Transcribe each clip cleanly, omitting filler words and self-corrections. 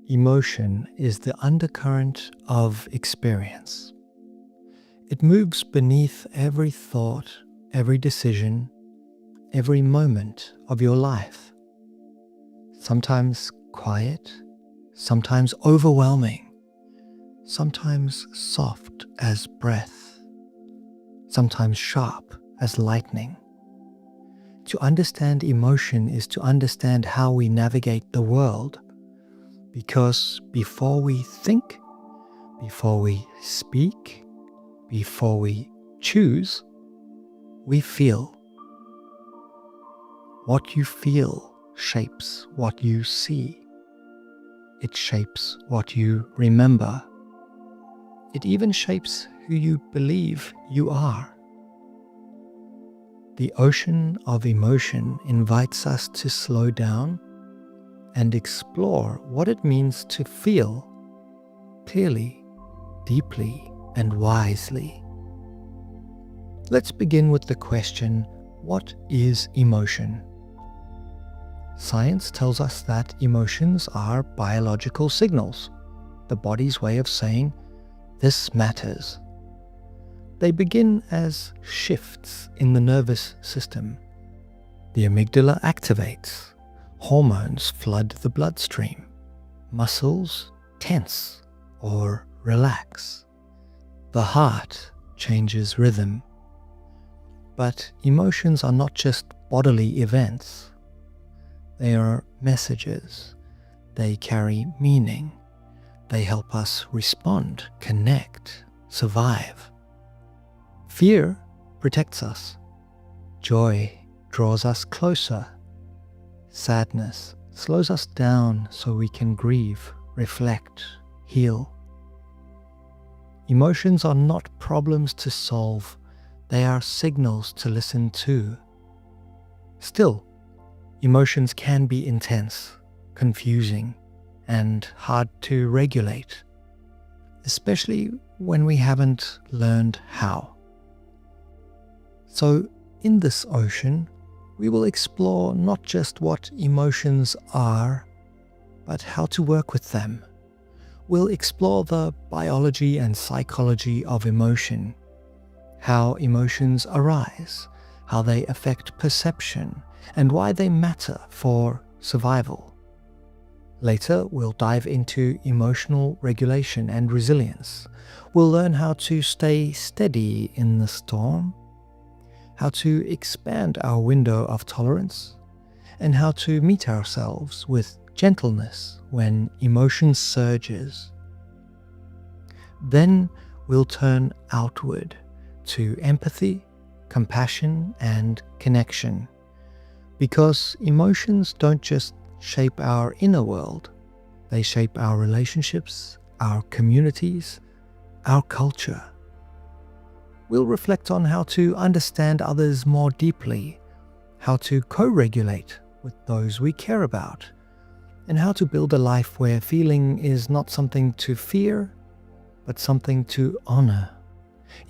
Emotion is the undercurrent of experience. It moves beneath every thought, every decision, every moment of your life. Sometimes quiet, sometimes overwhelming, sometimes soft as breath, sometimes sharp as lightning. To understand emotion is to understand how we navigate the world, because before we think, before we speak, before we choose, we feel. What you feel shapes what you see. It shapes what you remember. It even shapes who you believe you are. The ocean of emotion invites us to slow down and explore what it means to feel clearly, deeply, and wisely. Let's begin with the question, what is emotion? Science tells us that emotions are biological signals, the body's way of saying, this matters. They begin as shifts in the nervous system. The amygdala activates, hormones flood the bloodstream, muscles tense or relax. The heart changes rhythm. But emotions are not just bodily events. They are messages. They carry meaning. They help us respond, connect, survive. Fear protects us. Joy draws us closer. Sadness slows us down so we can grieve, reflect, heal. Emotions are not problems to solve. They are signals to listen to. Still, emotions can be intense, confusing, and hard to regulate, especially when we haven't learned how. So, in this ocean, we will explore not just what emotions are, but how to work with them. We'll explore the biology and psychology of emotion, how emotions arise, how they affect perception, and why they matter for survival. Later, we'll dive into emotional regulation and resilience. We'll learn how to stay steady in the storm, how to expand our window of tolerance, and how to meet ourselves with gentleness when emotion surges. Then we'll turn outward to empathy, compassion, and connection. Because emotions don't just shape our inner world, they shape our relationships, our communities, our culture. We'll reflect on how to understand others more deeply, how to co-regulate with those we care about, and how to build a life where feeling is not something to fear, but something to honor.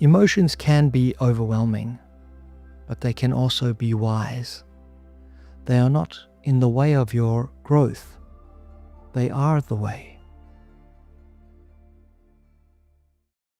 Emotions can be overwhelming, but they can also be wise. They are not in the way of your growth. They are the way.